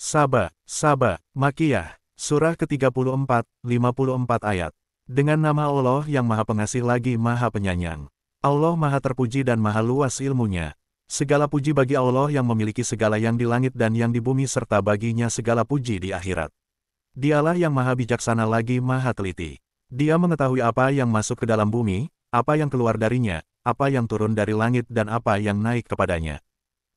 Saba, Makiyah, Surah ke-34, 54 ayat. Dengan nama Allah yang Maha Pengasih lagi Maha Penyayang. Allah Maha Terpuji dan Maha Luas ilmunya. Segala puji bagi Allah yang memiliki segala yang di langit dan yang di bumi serta baginya segala puji di akhirat. Dialah yang Maha Bijaksana lagi Maha Teliti. Dia mengetahui apa yang masuk ke dalam bumi, apa yang keluar darinya, apa yang turun dari langit dan apa yang naik kepadanya.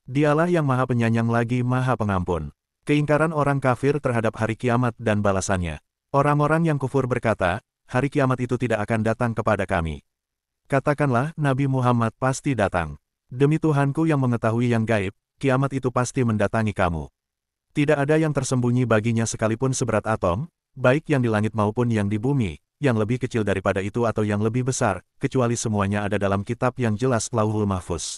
Dialah yang Maha Penyayang lagi Maha Pengampun. Keingkaran orang kafir terhadap hari kiamat dan balasannya. Orang-orang yang kufur berkata, hari kiamat itu tidak akan datang kepada kami. Katakanlah, Nabi Muhammad pasti datang. Demi Tuhanku yang mengetahui yang gaib, kiamat itu pasti mendatangi kamu. Tidak ada yang tersembunyi baginya sekalipun seberat atom, baik yang di langit maupun yang di bumi, yang lebih kecil daripada itu atau yang lebih besar, kecuali semuanya ada dalam kitab yang jelas Lauhul Mahfuz.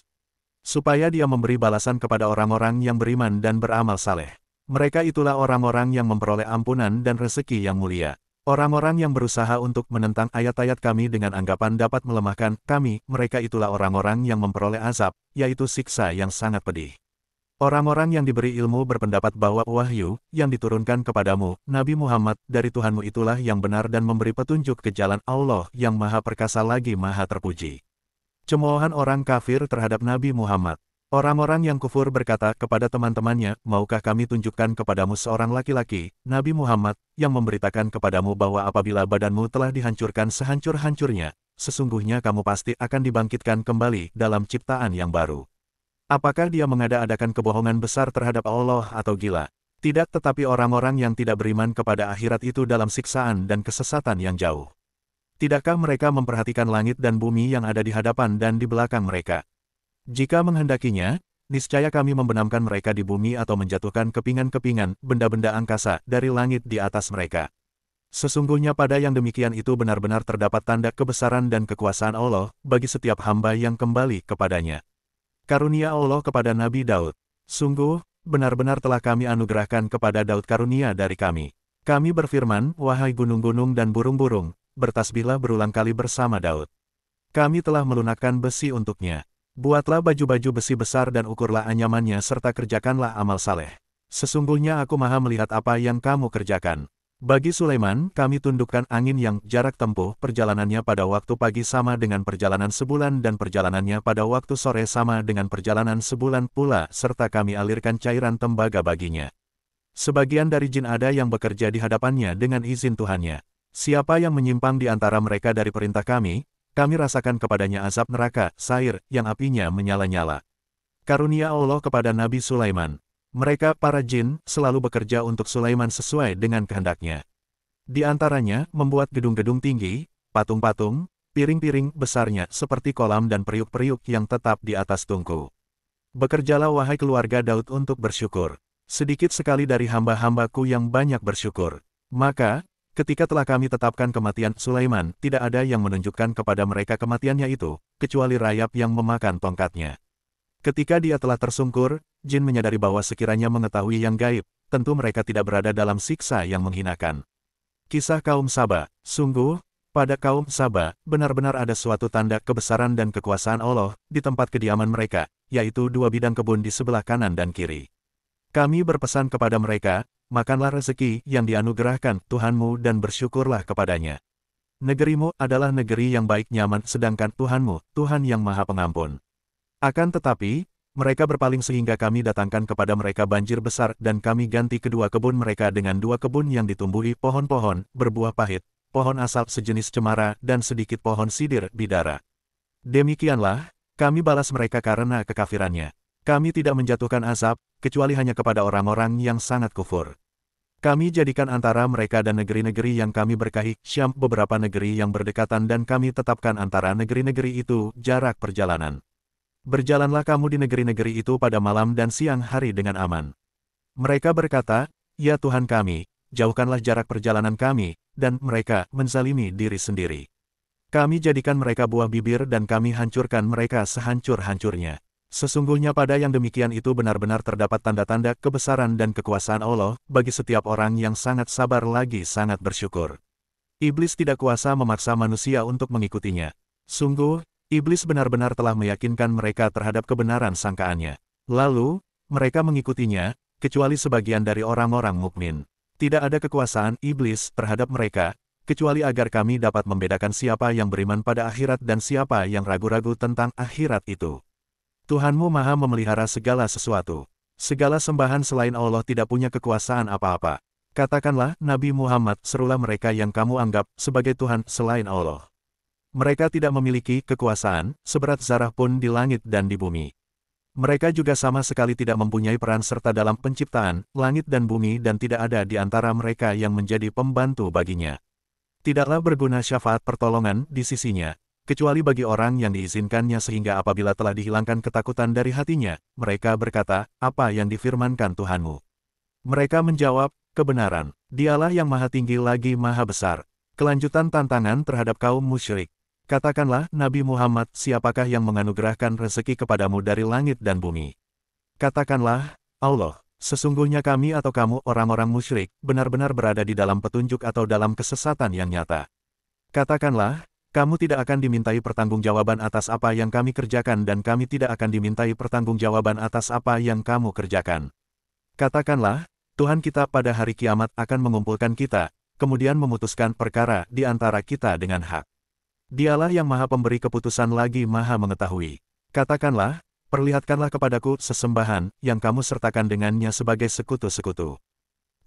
Supaya dia memberi balasan kepada orang-orang yang beriman dan beramal saleh. Mereka itulah orang-orang yang memperoleh ampunan dan rezeki yang mulia. Orang-orang yang berusaha untuk menentang ayat-ayat kami dengan anggapan dapat melemahkan kami, mereka itulah orang-orang yang memperoleh azab, yaitu siksa yang sangat pedih. Orang-orang yang diberi ilmu berpendapat bahwa wahyu, yang diturunkan kepadamu, Nabi Muhammad, dari Tuhanmu itulah yang benar dan memberi petunjuk ke jalan Allah yang Maha Perkasa lagi Maha Terpuji. Cemoohan orang kafir terhadap Nabi Muhammad. Orang-orang yang kufur berkata kepada teman-temannya, maukah kami tunjukkan kepadamu seorang laki-laki, Nabi Muhammad, yang memberitakan kepadamu bahwa apabila badanmu telah dihancurkan sehancur-hancurnya, sesungguhnya kamu pasti akan dibangkitkan kembali dalam ciptaan yang baru. Apakah dia mengada-adakan kebohongan besar terhadap Allah atau gila? Tidak, tetapi orang-orang yang tidak beriman kepada akhirat itu dalam siksaan dan kesesatan yang jauh. Tidakkah mereka memperhatikan langit dan bumi yang ada di hadapan dan di belakang mereka? Jika menghendakinya, niscaya kami membenamkan mereka di bumi atau menjatuhkan kepingan-kepingan, benda-benda angkasa, dari langit di atas mereka. Sesungguhnya pada yang demikian itu benar-benar terdapat tanda kebesaran dan kekuasaan Allah, bagi setiap hamba yang kembali kepadanya. Karunia Allah kepada Nabi Daud. Sungguh, benar-benar telah kami anugerahkan kepada Daud karunia dari kami. Kami berfirman, wahai gunung-gunung dan burung-burung, bertasbihlah berulang kali bersama Daud. Kami telah melunakkan besi untuknya. Buatlah baju-baju besi besar dan ukurlah anyamannya serta kerjakanlah amal saleh. Sesungguhnya aku maha melihat apa yang kamu kerjakan. Bagi Sulaiman, kami tundukkan angin yang jarak tempuh perjalanannya pada waktu pagi sama dengan perjalanan sebulan dan perjalanannya pada waktu sore sama dengan perjalanan sebulan pula serta kami alirkan cairan tembaga baginya. Sebagian dari jin ada yang bekerja di hadapannya dengan izin Tuhannya. Siapa yang menyimpang di antara mereka dari perintah kami rasakan kepadanya azab neraka, sair, yang apinya menyala-nyala. Karunia Allah kepada Nabi Sulaiman. Mereka, para jin, selalu bekerja untuk Sulaiman sesuai dengan kehendaknya. Di antaranya, membuat gedung-gedung tinggi, patung-patung, piring-piring besarnya seperti kolam dan periuk-periuk yang tetap di atas tungku. Bekerjalah wahai keluarga Daud untuk bersyukur. Sedikit sekali dari hamba-hambaku yang banyak bersyukur. Maka, ketika telah kami tetapkan kematian Sulaiman, tidak ada yang menunjukkan kepada mereka kematiannya itu, kecuali rayap yang memakan tongkatnya. Ketika dia telah tersungkur, jin menyadari bahwa sekiranya mengetahui yang gaib, tentu mereka tidak berada dalam siksa yang menghinakan. Kisah kaum Saba. Sungguh, pada kaum Saba, benar-benar ada suatu tanda kebesaran dan kekuasaan Allah, di tempat kediaman mereka, yaitu 2 bidang kebun di sebelah kanan dan kiri. Kami berpesan kepada mereka, makanlah rezeki yang dianugerahkan Tuhanmu dan bersyukurlah kepadanya. Negerimu adalah negeri yang baik nyaman sedangkan Tuhanmu, Tuhan yang Maha Pengampun. Akan tetapi, mereka berpaling sehingga kami datangkan kepada mereka banjir besar dan kami ganti kedua kebun mereka dengan 2 kebun yang ditumbuhi pohon-pohon, berbuah pahit, pohon asal sejenis cemara dan sedikit pohon sidir bidara. Demikianlah, kami balas mereka karena kekafirannya. Kami tidak menjatuhkan azab, kecuali hanya kepada orang-orang yang sangat kufur. Kami jadikan antara mereka dan negeri-negeri yang kami berkahi, Syam, beberapa negeri yang berdekatan dan kami tetapkan antara negeri-negeri itu jarak perjalanan. Berjalanlah kamu di negeri-negeri itu pada malam dan siang hari dengan aman. Mereka berkata, ya Tuhan kami, jauhkanlah jarak perjalanan kami, dan mereka menzalimi diri sendiri. Kami jadikan mereka buah bibir dan kami hancurkan mereka sehancur-hancurnya. Sesungguhnya pada yang demikian itu benar-benar terdapat tanda-tanda kebesaran dan kekuasaan Allah, bagi setiap orang yang sangat sabar lagi sangat bersyukur. Iblis tidak kuasa memaksa manusia untuk mengikutinya. Sungguh, Iblis benar-benar telah meyakinkan mereka terhadap kebenaran sangkaannya. Lalu, mereka mengikutinya, kecuali sebagian dari orang-orang mukmin. Tidak ada kekuasaan iblis terhadap mereka, kecuali agar kami dapat membedakan siapa yang beriman pada akhirat dan siapa yang ragu-ragu tentang akhirat itu. Tuhanmu Maha memelihara segala sesuatu. Segala sembahan selain Allah tidak punya kekuasaan apa-apa. Katakanlah, Nabi Muhammad, serulah mereka yang kamu anggap sebagai Tuhan selain Allah. Mereka tidak memiliki kekuasaan, seberat zarah pun di langit dan di bumi. Mereka juga sama sekali tidak mempunyai peran serta dalam penciptaan langit dan bumi dan tidak ada di antara mereka yang menjadi pembantu baginya. Tidaklah berguna syafaat pertolongan di sisinya, kecuali bagi orang yang diizinkannya sehingga apabila telah dihilangkan ketakutan dari hatinya, mereka berkata, apa yang difirmankan Tuhanmu? Mereka menjawab, kebenaran. Dialah yang maha tinggi lagi maha besar. Kelanjutan tantangan terhadap kaum musyrik. Katakanlah, Nabi Muhammad, siapakah yang menganugerahkan rezeki kepadamu dari langit dan bumi? Katakanlah, Allah. Sesungguhnya kami atau kamu orang-orang musyrik, benar-benar berada di dalam petunjuk atau dalam kesesatan yang nyata. Katakanlah, kamu tidak akan dimintai pertanggungjawaban atas apa yang kami kerjakan dan kami tidak akan dimintai pertanggungjawaban atas apa yang kamu kerjakan. Katakanlah, Tuhan kita pada hari kiamat akan mengumpulkan kita, kemudian memutuskan perkara di antara kita dengan hak. Dialah yang maha pemberi keputusan lagi maha mengetahui. Katakanlah, perlihatkanlah kepadaku sesembahan yang kamu sertakan dengannya sebagai sekutu-sekutu.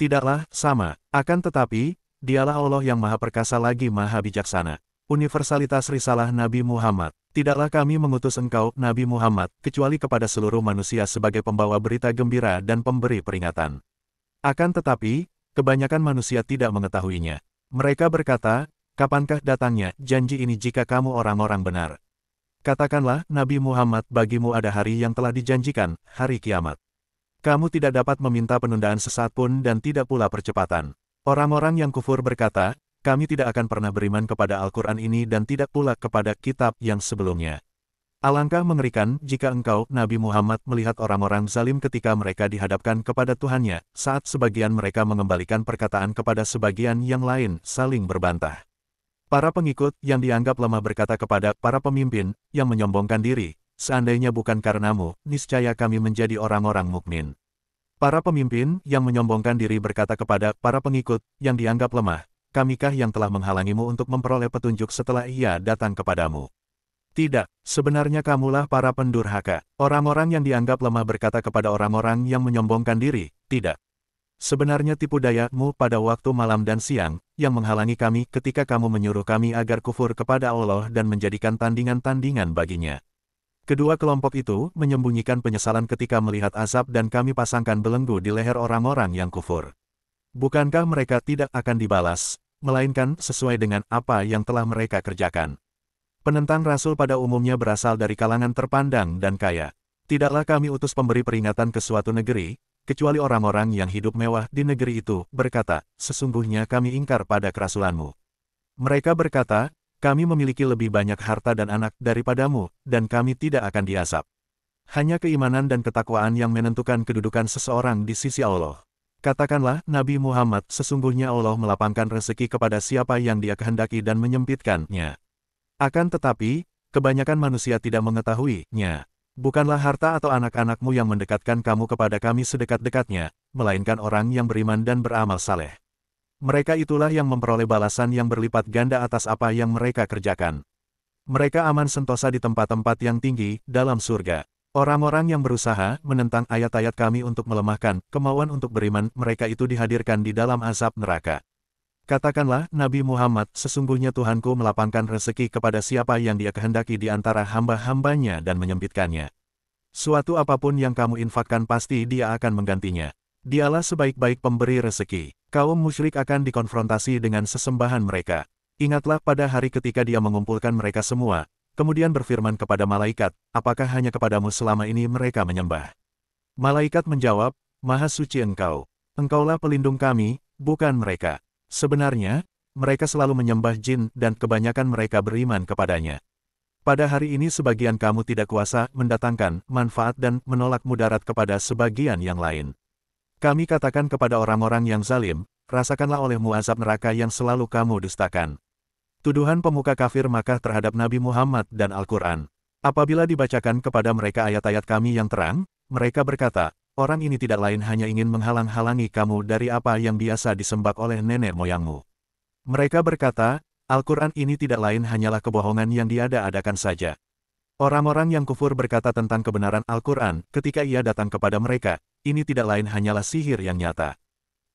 Tidaklah sama, akan tetapi, dialah Allah yang maha perkasa lagi maha bijaksana. Universalitas risalah Nabi Muhammad. Tidaklah kami mengutus engkau, Nabi Muhammad, kecuali kepada seluruh manusia sebagai pembawa berita gembira dan pemberi peringatan. Akan tetapi, kebanyakan manusia tidak mengetahuinya. Mereka berkata, kapankah datangnya janji ini jika kamu orang-orang benar? Katakanlah, Nabi Muhammad, bagimu ada hari yang telah dijanjikan, hari kiamat. Kamu tidak dapat meminta penundaan sesaat pun dan tidak pula percepatan. Orang-orang yang kufur berkata, kami tidak akan pernah beriman kepada Al-Quran ini dan tidak pula kepada kitab yang sebelumnya. Alangkah mengerikan jika engkau, Nabi Muhammad, melihat orang-orang zalim ketika mereka dihadapkan kepada Tuhannya, saat sebagian mereka mengembalikan perkataan kepada sebagian yang lain, saling berbantah. Para pengikut yang dianggap lemah berkata kepada para pemimpin yang menyombongkan diri, seandainya bukan karenamu, niscaya kami menjadi orang-orang mukmin. Para pemimpin yang menyombongkan diri berkata kepada para pengikut yang dianggap lemah, kamikah yang telah menghalangimu untuk memperoleh petunjuk setelah ia datang kepadamu? Tidak, sebenarnya kamulah para pendurhaka. Orang-orang yang dianggap lemah berkata kepada orang-orang yang menyombongkan diri, tidak. Sebenarnya tipu dayamu pada waktu malam dan siang, yang menghalangi kami ketika kamu menyuruh kami agar kufur kepada Allah dan menjadikan tandingan-tandingan baginya. Kedua kelompok itu menyembunyikan penyesalan ketika melihat azab dan kami pasangkan belenggu di leher orang-orang yang kufur. Bukankah mereka tidak akan dibalas, melainkan sesuai dengan apa yang telah mereka kerjakan? Penentang Rasul pada umumnya berasal dari kalangan terpandang dan kaya. Tidaklah kami utus pemberi peringatan ke suatu negeri, kecuali orang-orang yang hidup mewah di negeri itu, berkata, sesungguhnya kami ingkar pada kerasulanmu. Mereka berkata, kami memiliki lebih banyak harta dan anak daripadamu, dan kami tidak akan diazab. Hanya keimanan dan ketakwaan yang menentukan kedudukan seseorang di sisi Allah. Katakanlah, Nabi Muhammad, sesungguhnya Allah melapangkan rezeki kepada siapa yang Dia kehendaki dan menyempitkannya. Akan tetapi, kebanyakan manusia tidak mengetahuinya. Bukanlah harta atau anak-anakmu yang mendekatkan kamu kepada kami sedekat-dekatnya, melainkan orang yang beriman dan beramal saleh. Mereka itulah yang memperoleh balasan yang berlipat ganda atas apa yang mereka kerjakan. Mereka aman sentosa di tempat-tempat yang tinggi, dalam surga. Orang-orang yang berusaha menentang ayat-ayat kami untuk melemahkan kemauan untuk beriman, mereka itu dihadirkan di dalam azab neraka. Katakanlah, Nabi Muhammad, sesungguhnya Tuhanku melapangkan rezeki kepada siapa yang Dia kehendaki di antara hamba-hambanya dan menyempitkannya. Suatu apapun yang kamu infakkan pasti Dia akan menggantinya. Dialah sebaik-baik pemberi rezeki. Kaum musyrik akan dikonfrontasi dengan sesembahan mereka. Ingatlah pada hari ketika Dia mengumpulkan mereka semua, kemudian berfirman kepada malaikat, apakah hanya kepadamu selama ini mereka menyembah? Malaikat menjawab, Maha suci Engkau. Engkaulah pelindung kami, bukan mereka. Sebenarnya, mereka selalu menyembah jin dan kebanyakan mereka beriman kepadanya. Pada hari ini sebagian kamu tidak kuasa mendatangkan manfaat dan menolak mudarat kepada sebagian yang lain. Kami katakan kepada orang-orang yang zalim, rasakanlah olehmu azab neraka yang selalu kamu dustakan. Tuduhan pemuka kafir Makkah terhadap Nabi Muhammad dan Al-Quran. Apabila dibacakan kepada mereka ayat-ayat kami yang terang, mereka berkata, orang ini tidak lain hanya ingin menghalang-halangi kamu dari apa yang biasa disembah oleh nenek moyangmu. Mereka berkata, Al-Quran ini tidak lain hanyalah kebohongan yang diada-adakan saja. Orang-orang yang kufur berkata tentang kebenaran Al-Quran ketika ia datang kepada mereka, ini tidak lain hanyalah sihir yang nyata.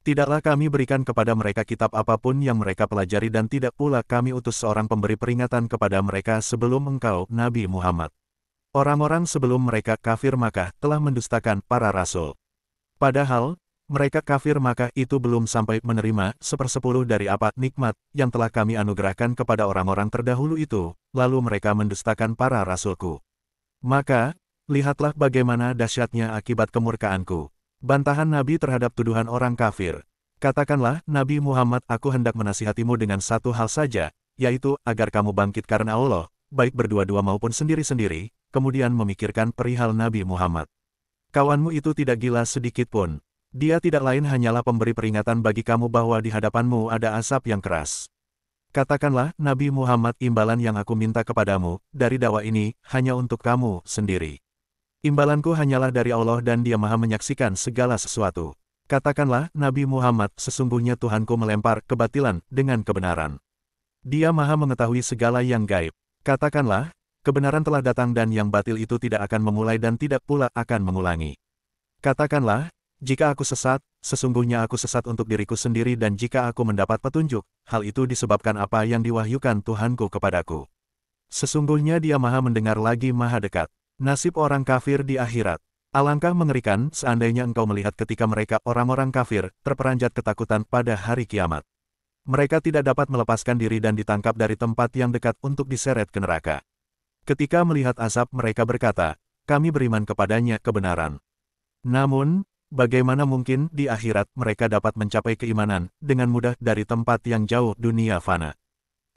Tidaklah kami berikan kepada mereka kitab apapun yang mereka pelajari dan tidak pula kami utus seorang pemberi peringatan kepada mereka sebelum engkau, Nabi Muhammad. Orang-orang sebelum mereka kafir Makkah telah mendustakan para rasul. Padahal, mereka kafir Makkah itu belum sampai menerima 1/10 dari apa nikmat yang telah kami anugerahkan kepada orang-orang terdahulu itu, lalu mereka mendustakan para rasulku. Maka, lihatlah bagaimana dahsyatnya akibat kemurkaanku. Bantahan Nabi terhadap tuduhan orang kafir. Katakanlah, Nabi Muhammad, aku hendak menasihatimu dengan satu hal saja, yaitu agar kamu bangkit karena Allah, baik berdua-dua maupun sendiri-sendiri, kemudian memikirkan perihal Nabi Muhammad. Kawanmu itu tidak gila sedikit pun. Dia tidak lain hanyalah pemberi peringatan bagi kamu bahwa di hadapanmu ada asap yang keras. Katakanlah, Nabi Muhammad, imbalan yang aku minta kepadamu, dari dakwah ini, hanya untuk kamu sendiri. Imbalanku hanyalah dari Allah dan Dia Maha menyaksikan segala sesuatu. Katakanlah, Nabi Muhammad, sesungguhnya Tuhanku melempar kebatilan dengan kebenaran. Dia Maha mengetahui segala yang gaib. Katakanlah, kebenaran telah datang dan yang batil itu tidak akan memulai dan tidak pula akan mengulangi. Katakanlah, jika aku sesat, sesungguhnya aku sesat untuk diriku sendiri dan jika aku mendapat petunjuk, hal itu disebabkan apa yang diwahyukan Tuhanku kepadaku. Sesungguhnya Dia Maha mendengar lagi Maha dekat. Nasib orang kafir di akhirat. Alangkah mengerikan seandainya engkau melihat ketika mereka orang-orang kafir terperanjat ketakutan pada hari kiamat. Mereka tidak dapat melepaskan diri dan ditangkap dari tempat yang dekat untuk diseret ke neraka. Ketika melihat azab mereka berkata, kami beriman kepadanya kebenaran. Namun, bagaimana mungkin di akhirat mereka dapat mencapai keimanan dengan mudah dari tempat yang jauh dunia fana?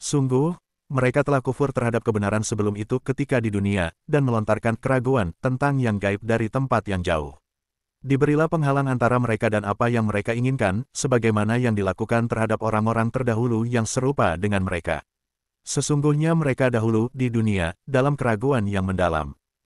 Sungguh, mereka telah kufur terhadap kebenaran sebelum itu ketika di dunia, dan melontarkan keraguan tentang yang gaib dari tempat yang jauh. Diberilah penghalang antara mereka dan apa yang mereka inginkan, sebagaimana yang dilakukan terhadap orang-orang terdahulu yang serupa dengan mereka. Sesungguhnya mereka dahulu di dunia, dalam keraguan yang mendalam.